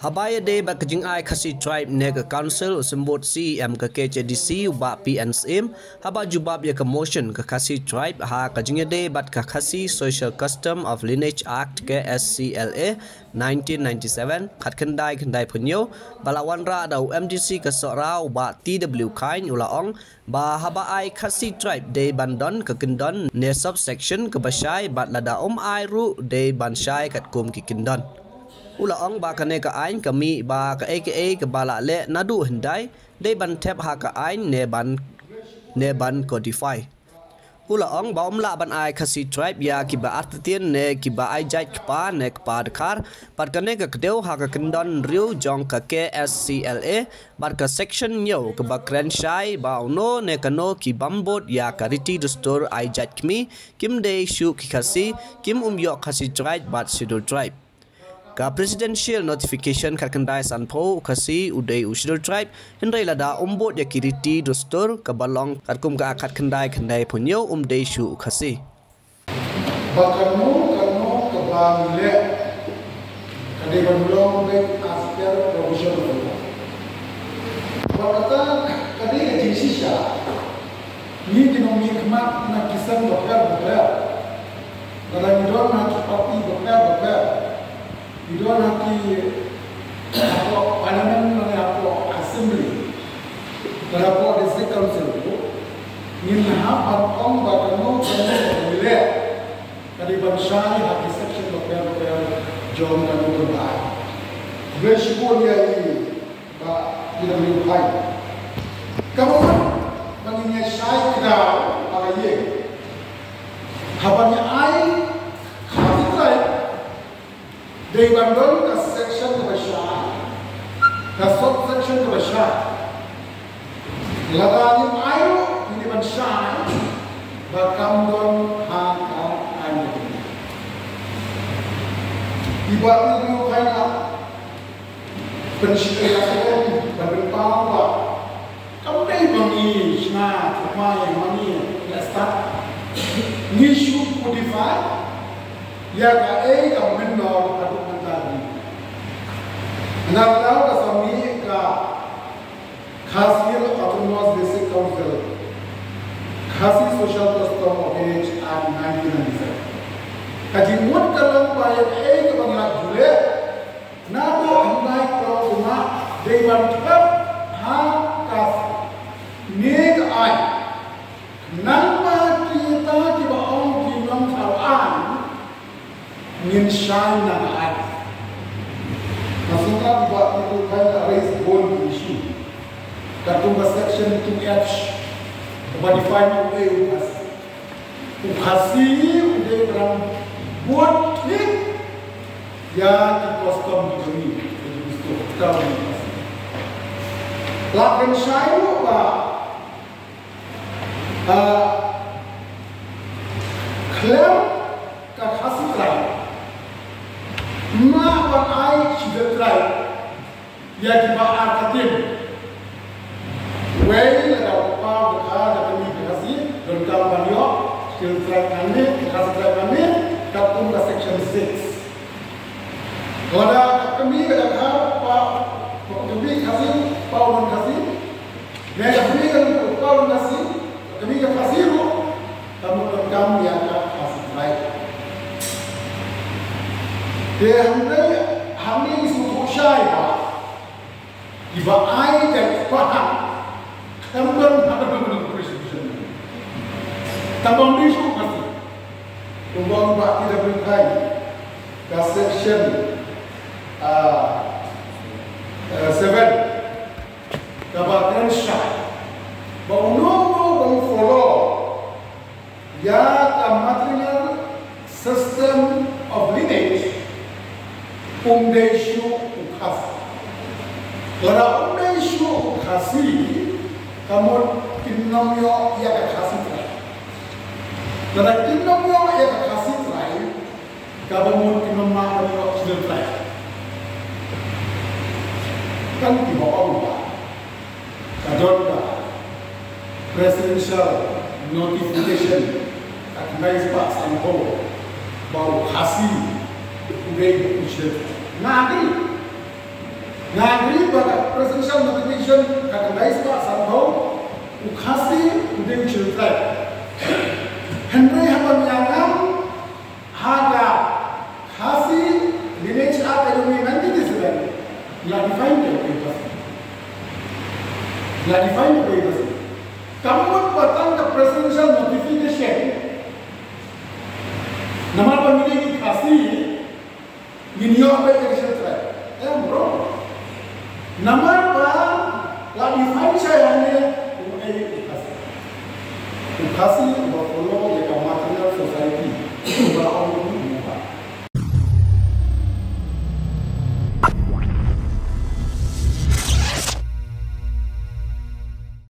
Habaya day ba kajing ai khasi tribe nega council usembot CEM ke KCDC uba PNSM haba jubab ya ke motion ke khasi tribe ha kajing day bat ke khasi Social Custom of Lineage Act ke SCLA 1997 khat kendai punyo balawan ra da MDC ke sora uba TW kain ulaong ba haba ai khasi tribe day bandon ke kendon ne subsection ke basai bat lada ai ru day banshai kat kum ki kendon Ulaong ba kane ka ain kami ba ka aka ka bala le nadu hendai de ban tep ha ka ain ne ban codify Ulaong ba umla ban ai khasi tribe ya ki ba artien ne ki ba ai jai pa ne pa dakar par kane ka kdeu ha ka kendon riu jong ka KSCLA bar ka section yo ka ba krenshai ba uno ne kano ki bambot ya ka riti dostor ai jai kmi kim de shu ki khasi kim yo khasi tribe bat schedule tribe Ka presidential notification karkandai sanpo kasi udai ushidul tribe hendai lada umbot ya kiriti dostor ka balong karkum ka akat kandai punyo dai shu kasi bakanu ke bangile kade bandulong be aspir professional bakata kade jinsia ni dinomi kemat na kisan bakar dalam idon na parti bakar Idon hati apa parlimen mana apa assembly, berapa district council itu, ni apa orang bagano kena boleh, kali bangsa ni hati section berapa jom dan berbagai. Bersyukur dia ini, pak tidak melukai. Kamu mengingat saya kedau apa ye, kabarnya ai hati saya. They bandon ka section ke basya, ka subsection ke basya. Lagani ayo ini basya, bakam haka ane. Iba itu kaya pensyariatan berpawa. Kamu dah bangi, sna, kumai, mani, lesta. Nishu modify. Ya ka ka menor aduk mentari. Nakau ka sami ka Khasi Autonomous Basic Council, Khasi Social Custom of Lineage Act 1997. Kaji mut kalang bayan ka bangla jule, nabo andai kau cuma dewan tep ha kas nek ai. Napa kita tiba orang kinong kawan Min shine na ad. Maksudnya buat itu kan raise bold issue. Katung section 2H. Apa define ukasi udah berang buat ni ya di custom ini itu tahu ni. Lakin shine apa? Clear kasih terakhir. Ma ban ai sudah try ya di bawah akatim wei ada apa ada kami kasih dan kampanyo skill try kami kasih try kami kapung ke section 6 kalau kami ada apa kami kasih paulan kasih kami kan paulan kasih kami kasih kamu yang kasih try dia hamil suatu syai iba ai dan faham tambang ada prescription tambang isu pasti tambang bak tidak berkai ke section 7 kabar syai bau bau follow ya material system of lineage Umdeshu ukasi. Kalau umdeshu ukasi, kamu kinomyo ya kasi try. Kalau kinomyo ya kasi try, kamu kinomyo sudah try. Kan di bawah rumah, kadang presidential notification, advice pass and go, bau kasi. Udah udah nanti Ngari pada presidential notification kata guys pak sambau ukasi udeng children. Henry haban yang haga khasi village academy nanti disebut. Ya define itu. Ya define itu. Kamu patang ke presidential notification. Nama pemilih khasi ini apa yang children? Bro. Nama apa? La define saya ni ukasi